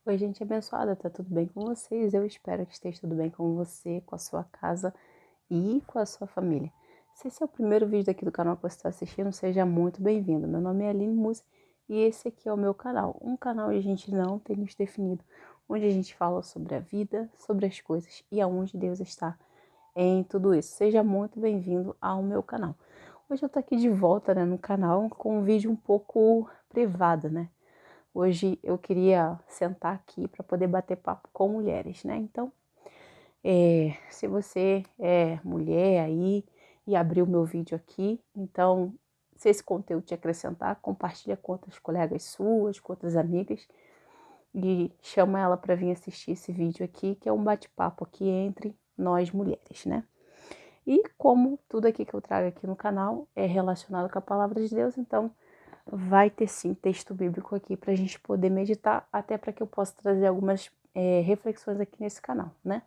Oi, gente abençoada, tá tudo bem com vocês? Eu espero que esteja tudo bem com você, com a sua casa e com a sua família. Se esse é o primeiro vídeo aqui do canal que você está assistindo, seja muito bem-vindo. Meu nome é Aline Musi e esse aqui é o meu canal. Um canal onde a gente não tem nos definido, onde a gente fala sobre a vida, sobre as coisas e aonde Deus está em tudo isso. Seja muito bem-vindo ao meu canal. Hoje eu tô aqui de volta, no canal com um vídeo um pouco privado, né? Hoje eu queria sentar aqui para poder bater papo com mulheres, né? Então, se você é mulher aí e abriu meu vídeo aqui, então, se esse conteúdo te acrescentar, compartilha com outras colegas suas, com outras amigas e chama ela para vir assistir esse vídeo aqui, que é um bate-papo aqui entre nós mulheres, né? E como tudo aqui que eu trago aqui no canal é relacionado com a palavra de Deus, então vai ter sim texto bíblico aqui para a gente poder meditar, até para que eu possa trazer algumas reflexões aqui nesse canal, né?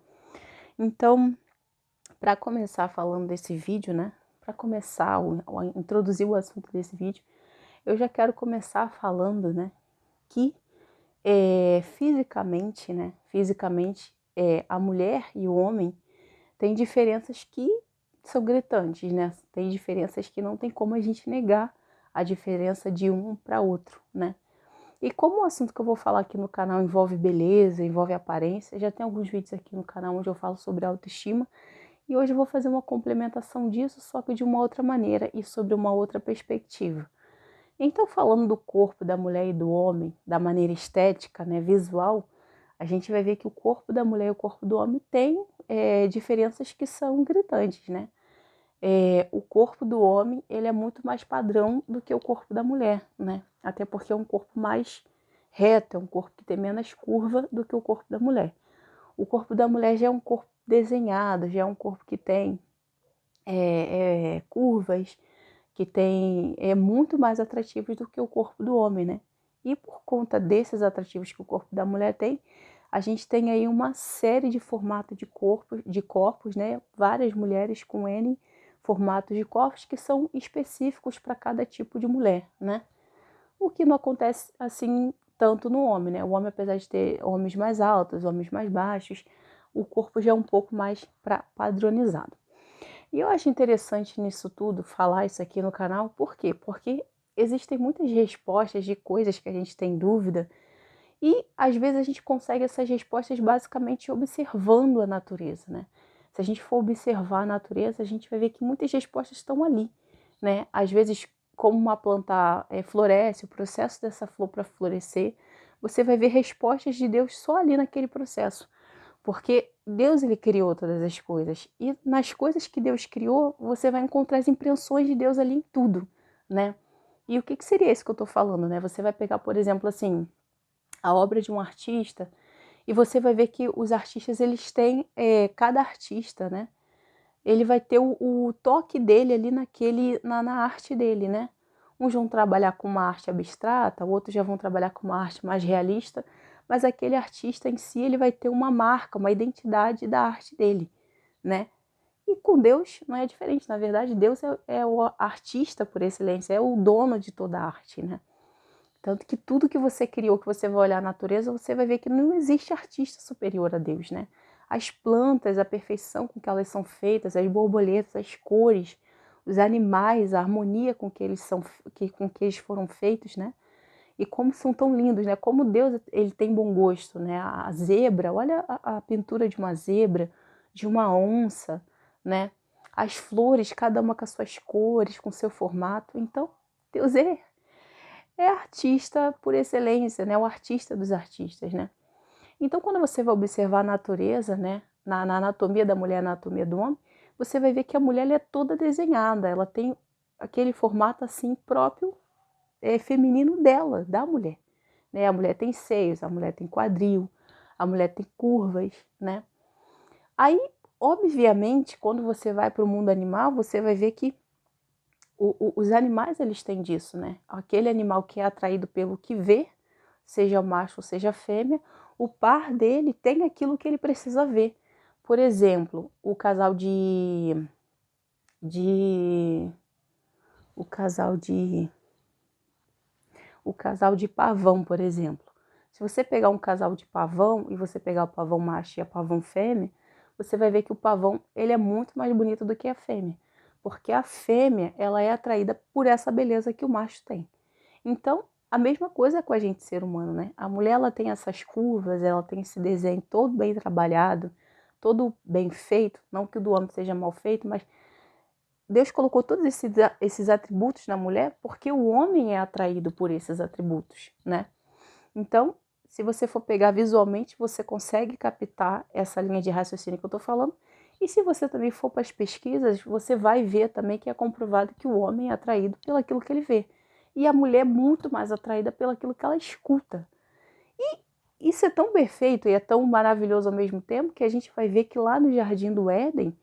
Então, para começar falando desse vídeo, né? Para começar a introduzir o assunto desse vídeo, eu já quero começar falando, né? Que fisicamente, né? Fisicamente, a mulher e o homem têm diferenças que são gritantes, né? Tem diferenças que não tem como a gente negar a diferença de um para outro, né? E como o assunto que eu vou falar aqui no canal envolve beleza, envolve aparência, já tem alguns vídeos aqui no canal onde eu falo sobre autoestima, e hoje eu vou fazer uma complementação disso, só que de uma outra maneira e sobre uma outra perspectiva. Então, falando do corpo da mulher e do homem, da maneira estética, né, visual, a gente vai ver que o corpo da mulher e o corpo do homem tem diferenças que são gritantes, né? O corpo do homem, ele é muito mais padrão do que o corpo da mulher, né? Até porque é um corpo mais reto, é um corpo que tem menos curva do que o corpo da mulher. O corpo da mulher já é um corpo desenhado, já é um corpo que tem curvas, que tem muito mais atrativos do que o corpo do homem, né? E por conta desses atrativos que o corpo da mulher tem, a gente tem aí uma série de formatos de corpos, né? Várias mulheres com N formatos de corpos que são específicos para cada tipo de mulher, né? O que não acontece assim tanto no homem, né? O homem, apesar de ter homens mais altos, homens mais baixos, o corpo já é um pouco mais padronizado. E eu acho interessante nisso tudo, falar isso aqui no canal, por quê? Porque existem muitas respostas de coisas que a gente tem dúvida e às vezes a gente consegue essas respostas basicamente observando a natureza, né? Se a gente for observar a natureza, a gente vai ver que muitas respostas estão ali, né? Às vezes, como uma planta floresce, o processo dessa flor para florescer, você vai ver respostas de Deus só ali naquele processo. Porque Deus, ele criou todas as coisas. E nas coisas que Deus criou, você vai encontrar as impressões de Deus ali em tudo, né? E o que seria isso que eu tô falando, né? Você vai pegar, por exemplo, assim, a obra de um artista e você vai ver que os artistas, eles têm, cada artista, né? Ele vai ter o toque dele ali na arte dele, né? Uns vão trabalhar com uma arte abstrata, outros já vão trabalhar com uma arte mais realista, mas aquele artista em si, ele vai ter uma marca, uma identidade da arte dele, né? E com Deus não é diferente, na verdade, Deus é o artista por excelência, é o dono de toda a arte, né? Tanto que tudo que você criou, que você vai olhar a natureza, você vai ver que não existe artista superior a Deus, né? As plantas, a perfeição com que elas são feitas, as borboletas, as cores, os animais, a harmonia com que com que eles foram feitos, né? E como são tão lindos, né? Como Deus, ele tem bom gosto, né? A zebra, olha a pintura de uma zebra, de uma onça, né? As flores, cada uma com as suas cores, com seu formato. Então, Deus é artista por excelência, né? O artista dos artistas, né? Então, quando você vai observar a natureza, né? Na anatomia da mulher, na anatomia do homem, você vai ver que a mulher ela é toda desenhada, ela tem aquele formato assim próprio feminino dela, da mulher, né? A mulher tem seios, a mulher tem quadril, a mulher tem curvas, né? Aí, obviamente, quando você vai para o mundo animal, você vai ver que os animais eles têm disso, né? Aquele animal que é atraído pelo que vê, seja macho ou seja fêmea, o par dele tem aquilo que ele precisa ver. Por exemplo, de o casal de o casal de pavão, por exemplo. Se você pegar um casal de pavão e você pegar o pavão macho e a pavão fêmea, você vai ver que o pavão ele é muito mais bonito do que a fêmea, porque a fêmea ela é atraída por essa beleza que o macho tem. Então, a mesma coisa é com a gente ser humano, né? A mulher ela tem essas curvas, ela tem esse desenho todo bem trabalhado, todo bem feito, não que o do homem seja mal feito, mas Deus colocou todos esses atributos na mulher porque o homem é atraído por esses atributos, né? Então, se você for pegar visualmente, você consegue captar essa linha de raciocínio que eu estou falando. E se você também for para as pesquisas, você vai ver também que é comprovado que o homem é atraído pelaquilo que ele vê. E a mulher é muito mais atraída pelaquilo que ela escuta. E isso é tão perfeito e é tão maravilhoso ao mesmo tempo que a gente vai ver que lá no Jardim do Éden,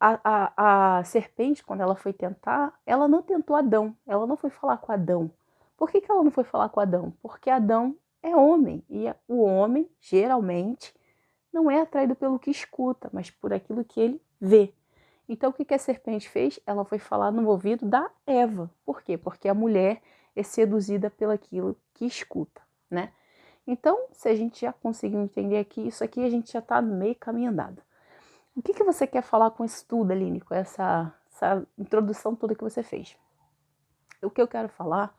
a serpente, quando ela foi tentar, ela não tentou Adão, ela não foi falar com Adão. Por que ela não foi falar com Adão? Porque Adão é homem, e o homem, geralmente, não é atraído pelo que escuta, mas por aquilo que ele vê. Então, o que a serpente fez? Ela foi falar no ouvido da Eva. Por quê? Porque a mulher é seduzida pelaquilo que escuta, né? Então, se a gente já conseguiu entender aqui, isso aqui a gente já está meio caminho andado. O que você quer falar com isso tudo, Aline, com essa introdução toda que você fez? O que eu quero falar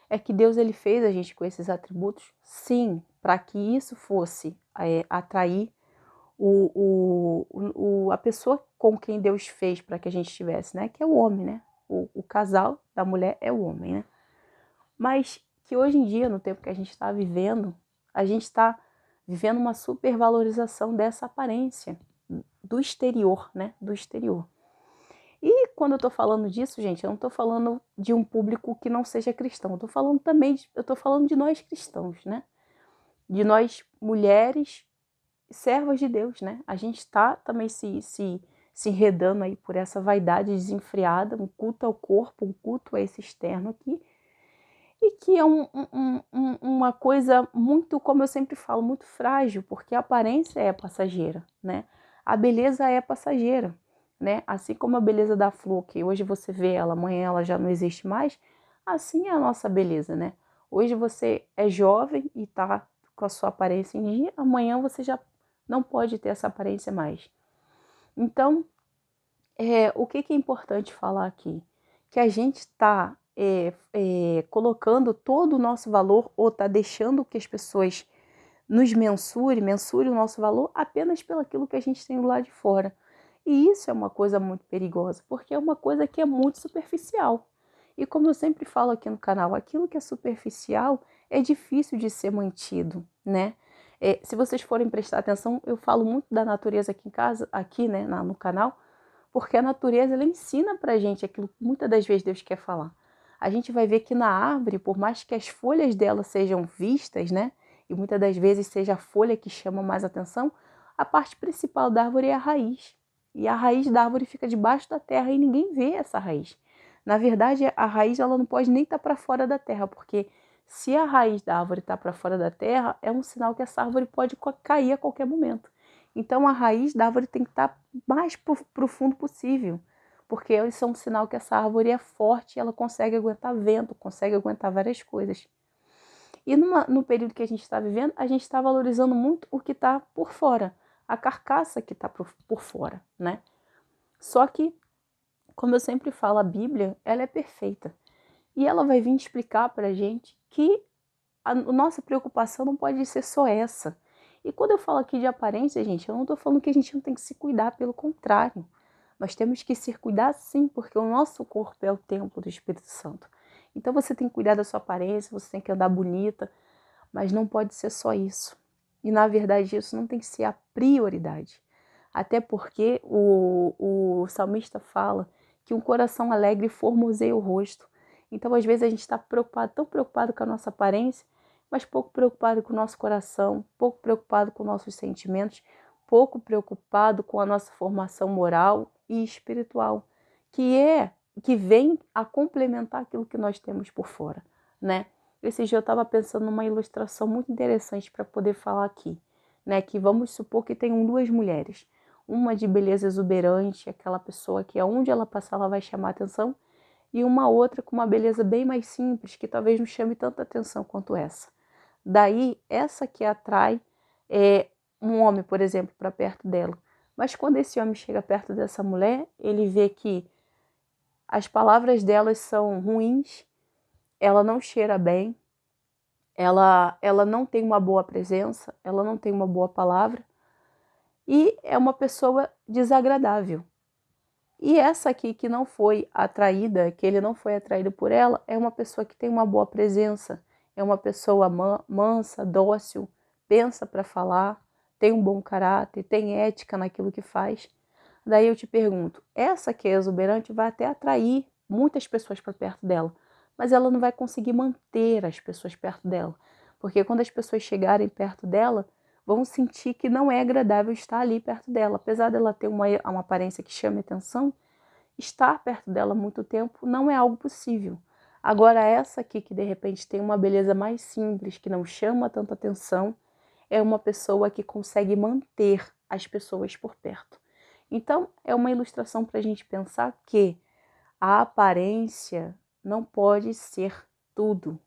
é que Deus ele fez a gente com esses atributos, sim, para que isso fosse atrair a pessoa com quem Deus fez para que a gente estivesse, né? Que é o homem, né? O casal da mulher é o homem, né? Mas que hoje em dia, no tempo que a gente está vivendo, a gente está vivendo uma supervalorização dessa aparência do exterior, né? Do exterior. E quando eu tô falando disso, gente, eu não tô falando de um público que não seja cristão. Eu tô falando também, eu tô falando de nós cristãos, né? De nós mulheres, servas de Deus, né? A gente está também se enredando aí por essa vaidade desenfreada, um culto ao corpo, um culto a esse externo aqui, e que é uma coisa muito, como eu sempre falo, muito frágil, porque a aparência é passageira, né? A beleza é passageira, né? Assim como a beleza da flor, que hoje você vê ela, amanhã ela já não existe mais, assim é a nossa beleza, né? Hoje você é jovem e tá com a sua aparência em dia, amanhã você já não pode ter essa aparência mais. Então, o que é importante falar aqui? Que a gente está colocando todo o nosso valor ou está deixando que as pessoas nos mensure o nosso valor apenas pelo aquilo que a gente tem do lado de fora. E isso é uma coisa muito perigosa, porque é uma coisa que é muito superficial. E como eu sempre falo aqui no canal, aquilo que é superficial é difícil de ser mantido, né? Se vocês forem prestar atenção, eu falo muito da natureza aqui em casa, aqui, né, no canal, porque a natureza ela ensina pra gente aquilo que muitas das vezes Deus quer falar. A gente vai ver que na árvore, por mais que as folhas dela sejam vistas, né, e muitas das vezes seja a folha que chama mais atenção, a parte principal da árvore é a raiz. E a raiz da árvore fica debaixo da terra e ninguém vê essa raiz. Na verdade, a raiz ela não pode nem estar para fora da terra, porque se a raiz da árvore está para fora da terra, é um sinal que essa árvore pode cair a qualquer momento. Então a raiz da árvore tem que estar mais profundo possível, porque isso é um sinal que essa árvore é forte, ela consegue aguentar vento, consegue aguentar várias coisas. E no período que a gente está vivendo, a gente está valorizando muito o que está por fora, a carcaça que está por fora, né? Só que, como eu sempre falo, a Bíblia, ela é perfeita. E ela vai vir explicar para a gente que a nossa preocupação não pode ser só essa. E quando eu falo aqui de aparência, gente, eu não estou falando que a gente não tem que se cuidar, pelo contrário. Nós temos que se cuidar sim, porque o nosso corpo é o templo do Espírito Santo. Então você tem que cuidar da sua aparência, você tem que andar bonita, mas não pode ser só isso. E na verdade isso não tem que ser a prioridade. Até porque o salmista fala que um coração alegre formoseia o rosto. Então às vezes a gente está preocupado, tão preocupado com a nossa aparência, mas pouco preocupado com o nosso coração, pouco preocupado com nossos sentimentos, pouco preocupado com a nossa formação moral e espiritual, que vem a complementar aquilo que nós temos por fora, né? Esse dia eu estava pensando numa ilustração muito interessante para poder falar aqui, né? Que vamos supor que tenham duas mulheres, uma de beleza exuberante, aquela pessoa que aonde ela passar ela vai chamar atenção, e uma outra com uma beleza bem mais simples, que talvez não chame tanta atenção quanto essa. Daí, essa que atrai um homem, por exemplo, para perto dela. Mas quando esse homem chega perto dessa mulher, ele vê que as palavras delas são ruins, ela não cheira bem, ela não tem uma boa presença, ela não tem uma boa palavra e é uma pessoa desagradável. E essa aqui que não foi atraída, que ele não foi atraído por ela, é uma pessoa que tem uma boa presença, é uma pessoa mansa, dócil, pensa para falar, tem um bom caráter, tem ética naquilo que faz. Daí eu te pergunto, essa que é exuberante vai até atrair muitas pessoas para perto dela, mas ela não vai conseguir manter as pessoas perto dela, porque quando as pessoas chegarem perto dela, vão sentir que não é agradável estar ali perto dela. Apesar dela ter uma aparência que chame atenção, estar perto dela muito tempo não é algo possível. Agora essa aqui que de repente tem uma beleza mais simples, que não chama tanta atenção, é uma pessoa que consegue manter as pessoas por perto. Então, é uma ilustração para a gente pensar que a aparência não pode ser tudo.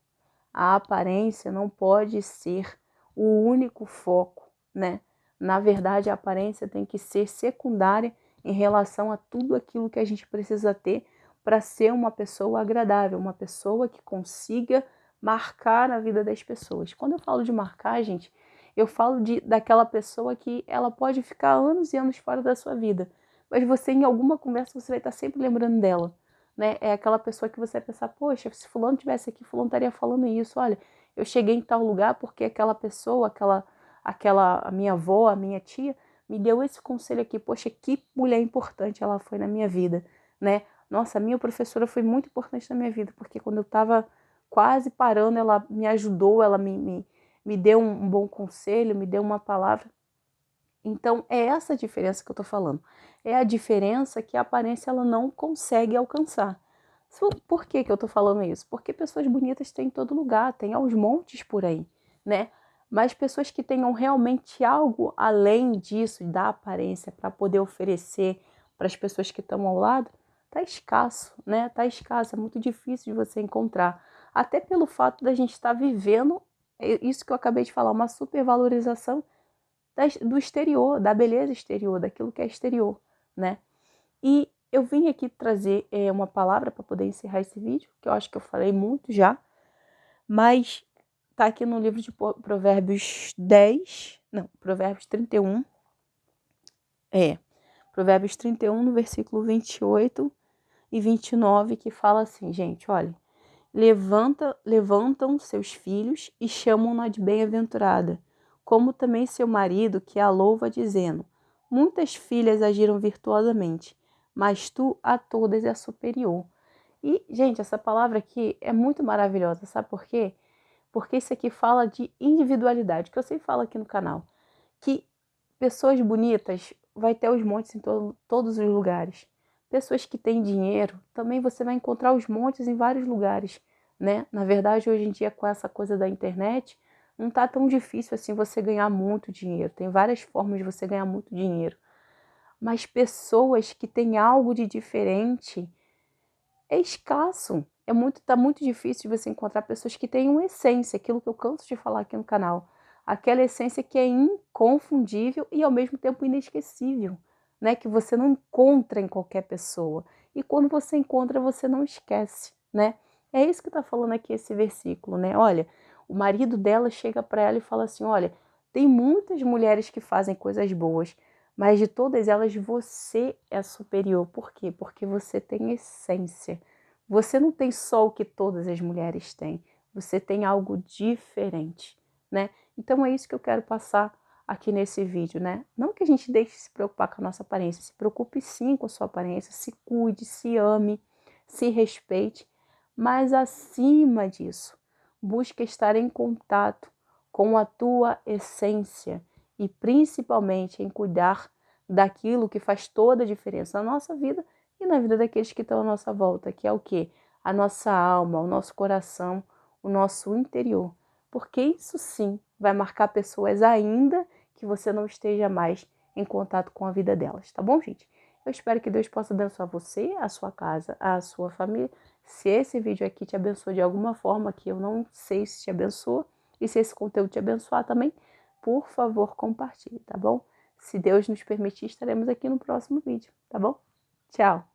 A aparência não pode ser o único foco, né? Na verdade, a aparência tem que ser secundária em relação a tudo aquilo que a gente precisa ter para ser uma pessoa agradável, uma pessoa que consiga marcar a vida das pessoas. Quando eu falo de marcar, gente, eu falo daquela pessoa que ela pode ficar anos e anos fora da sua vida, mas você em alguma conversa você vai estar sempre lembrando dela, né? É aquela pessoa que você vai pensar, poxa, se fulano tivesse aqui, fulano estaria falando isso, olha, eu cheguei em tal lugar porque aquela pessoa, a minha avó, a minha tia, me deu esse conselho aqui, poxa, que mulher importante ela foi na minha vida, né? Nossa, a minha professora foi muito importante na minha vida, porque quando eu estava quase parando, ela me ajudou, ela me deu um bom conselho, me deu uma palavra. Então, é essa a diferença que eu tô falando. É a diferença que a aparência ela não consegue alcançar. Por que eu tô falando isso? Porque pessoas bonitas tem em todo lugar, tem aos montes por aí, né? Mas pessoas que tenham realmente algo além disso, da aparência, para poder oferecer para as pessoas que estão ao lado, tá escasso, né? Tá escasso, é muito difícil de você encontrar. Até pelo fato da gente estar vivendo, isso que eu acabei de falar, uma supervalorização do exterior, da beleza exterior, daquilo que é exterior, né? E eu vim aqui trazer uma palavra para poder encerrar esse vídeo, que eu acho que eu falei muito já, mas tá aqui no livro de Provérbios 10, não, Provérbios 31, Provérbios 31, no versículo 28 e 29, que fala assim, gente, olha, levantam seus filhos e chamam-na de bem-aventurada, como também seu marido, que a louva, dizendo, muitas filhas agiram virtuosamente, mas tu a todas é superior. E, gente, essa palavra aqui é muito maravilhosa, sabe por quê? Porque isso aqui fala de individualidade, que eu sempre falo aqui no canal, que pessoas bonitas vai ter os montes em todos os lugares. Pessoas que têm dinheiro, também você vai encontrar os montes em vários lugares, né? Na verdade, hoje em dia, com essa coisa da internet, não tá tão difícil assim você ganhar muito dinheiro. Tem várias formas de você ganhar muito dinheiro. Mas pessoas que têm algo de diferente é escasso. Tá muito difícil de você encontrar pessoas que tenham essência, aquilo que eu canso de falar aqui no canal. Aquela essência que é inconfundível e ao mesmo tempo inesquecível, né? Que você não encontra em qualquer pessoa. E quando você encontra, você não esquece, né? É isso que está falando aqui esse versículo, né? Olha, o marido dela chega para ela e fala assim: olha, tem muitas mulheres que fazem coisas boas, mas de todas elas você é superior. Por quê? Porque você tem essência. Você não tem só o que todas as mulheres têm. Você tem algo diferente, né? Então é isso que eu quero passar aqui nesse vídeo, né? Não que a gente deixe de se preocupar com a nossa aparência, se preocupe sim com a sua aparência, se cuide, se ame, se respeite, mas acima disso, busque estar em contato com a tua essência e principalmente em cuidar daquilo que faz toda a diferença na nossa vida e na vida daqueles que estão à nossa volta, que é o quê? A nossa alma, o nosso coração, o nosso interior. Porque isso sim vai marcar pessoas ainda que você não esteja mais em contato com a vida delas, tá bom, gente? Eu espero que Deus possa abençoar você, a sua casa, a sua família. Se esse vídeo aqui te abençoou de alguma forma, que eu não sei se te abençoa, E se esse conteúdo te abençoar também, por favor, compartilhe, tá bom? Se Deus nos permitir, estaremos aqui no próximo vídeo, tá bom? Tchau!